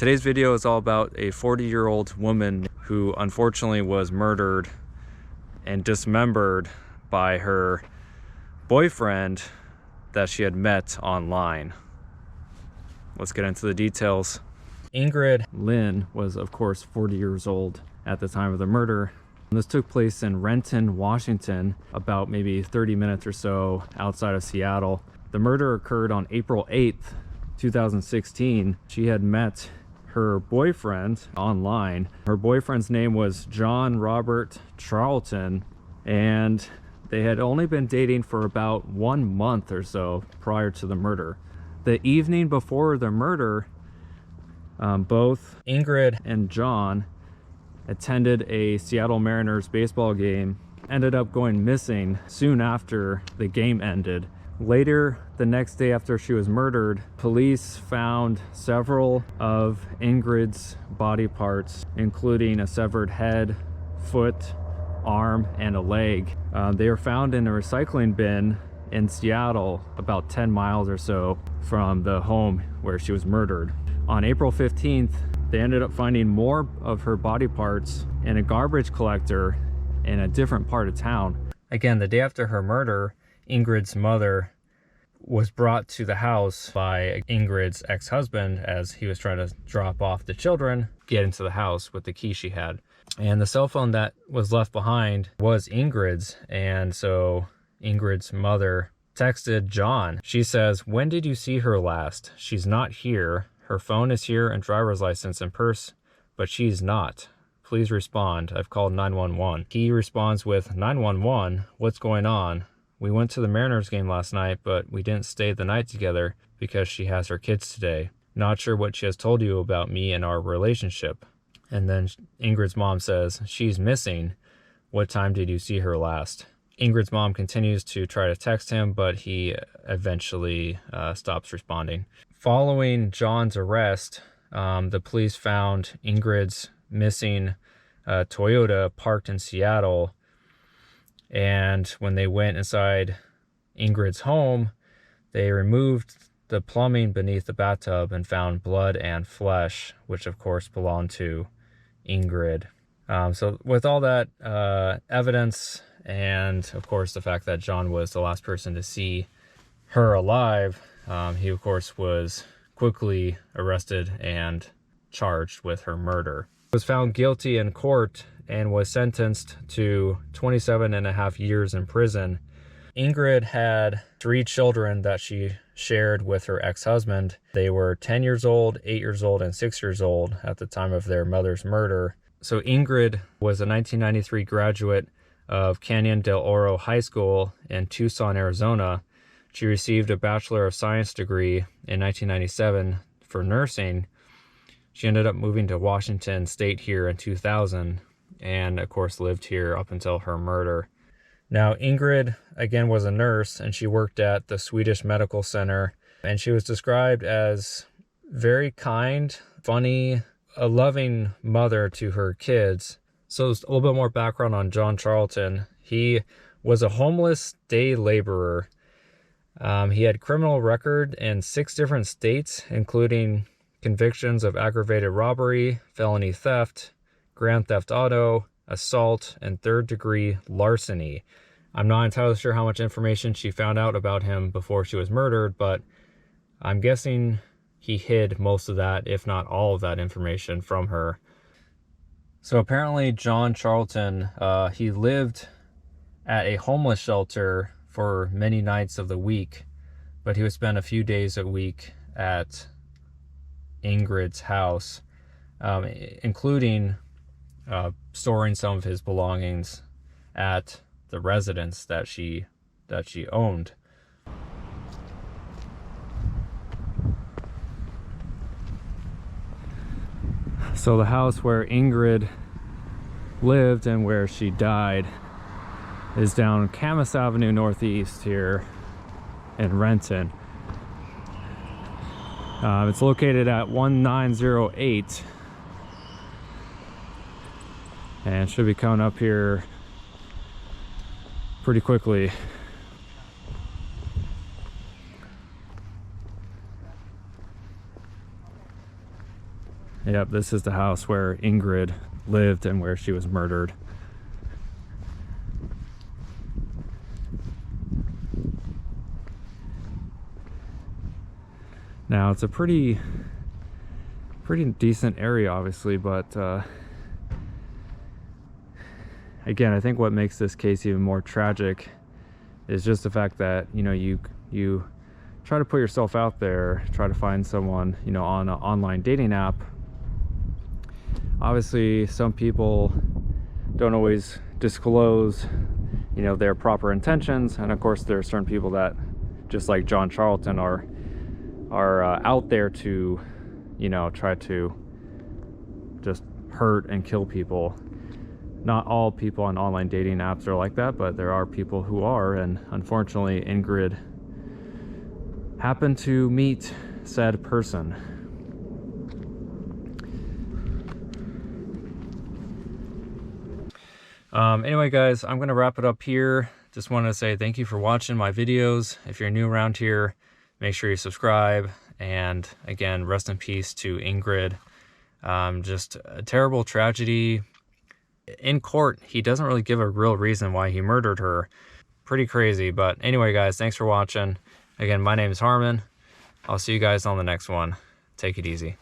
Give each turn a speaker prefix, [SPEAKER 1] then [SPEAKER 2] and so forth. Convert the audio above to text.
[SPEAKER 1] Today's video is all about a 40-year-old woman who unfortunately was murdered and dismembered by her boyfriend that she had met online. Let's get into the details. Ingrid Lynn was, of course, 40 years old at the time of the murder. This took place in Renton, Washington, about maybe 30 minutes or so outside of Seattle. The murder occurred on April 8th, 2016. She had met her boyfriend online. Her boyfriend's name was John Robert Charlton, and they had only been dating for about 1 month or so prior to the murder. The evening before the murder, both Ingrid and John attended a Seattle Mariners baseball game, ended up going missing soon after the game ended. Later, the next day after she was murdered, police found several of Ingrid's body parts, including a severed head, foot, arm, and a leg. They were found in a recycling bin in Seattle, about 10 miles or so from the home where she was murdered. On April 15th, they ended up finding more of her body parts in a garbage collector in a different part of town. Again, the day after her murder, Ingrid's mother was brought to the house by Ingrid's ex-husband as he was trying to drop off the children, get into the house with the key she had. And the cell phone that was left behind was Ingrid's, and so Ingrid's mother texted John. She says, "When did you see her last? She's not here. Her phone is here and driver's license and purse, but she's not. Please respond. I've called 911. He responds with, 911? What's going on? We went to the Mariners game last night, but we didn't stay the night together because she has her kids today. Not sure what she has told you about me and our relationship." And then Ingrid's mom says, "She's missing. What time did you see her last?" Ingrid's mom continues to try to text him, but he eventually stops responding. Following John's arrest, the police found Ingrid's missing Toyota parked in Seattle. And when they went inside Ingrid's home, they removed the plumbing beneath the bathtub and found blood and flesh, which of course belonged to Ingrid. So with all that evidence, and of course the fact that John was the last person to see her alive, he of course was quickly arrested and charged with her murder. He was found guilty in court and was sentenced to 27.5 years in prison. Ingrid had 3 children that she shared with her ex-husband. They were 10 years old, 8 years old, and 6 years old at the time of their mother's murder. So Ingrid was a 1993 graduate of Canyon del Oro High School in Tucson, Arizona. She received a Bachelor of Science degree in 1997 for nursing. She ended up moving to Washington State here in 2000 and of course lived here up until her murder. Now Ingrid, again, was a nurse and she worked at the Swedish Medical Center, and she was described as very kind, funny, a loving mother to her kids. So a little bit more background on John Charlton. He was a homeless day laborer. He had criminal record in 6 different states, including convictions of aggravated robbery, felony theft, grand theft auto, assault, and 3rd-degree larceny. I'm not entirely sure how much information she found out about him before she was murdered, but I'm guessing he hid most of that, if not all of that information from her. So apparently John Charlton, he lived at a homeless shelter for many nights of the week, but he would spend a few days a week at Ingrid's house, including storing some of his belongings at the residence that she owned. So the house where Ingrid lived and where she died is down Camas Avenue Northeast here in Renton. It's located at 1908 and should be coming up here pretty quickly. Yep, this is the house where Ingrid lived and where she was murdered. Now it's a pretty decent area, obviously, but again, I think what makes this case even more tragic is just the fact that, you know, you try to put yourself out there, try to find someone, you know, on an online dating app. Obviously, some people don't always disclose, you know, their proper intentions, and of course there are certain people that, just like John Charlton, are out there to, you know, try to just hurt and kill people. Not all people on online dating apps are like that, but there are people who are, and unfortunately Ingrid happened to meet said person. Anyway guys, I'm gonna wrap it up here. Just wanted to say thank you for watching my videos. If you're new around here, make sure you subscribe. And again, rest in peace to Ingrid. Just a terrible tragedy. In court, he doesn't really give a real reason why he murdered her. Pretty crazy. But anyway guys, thanks for watching. Again, my name is Harmon. I'll see you guys on the next one. Take it easy.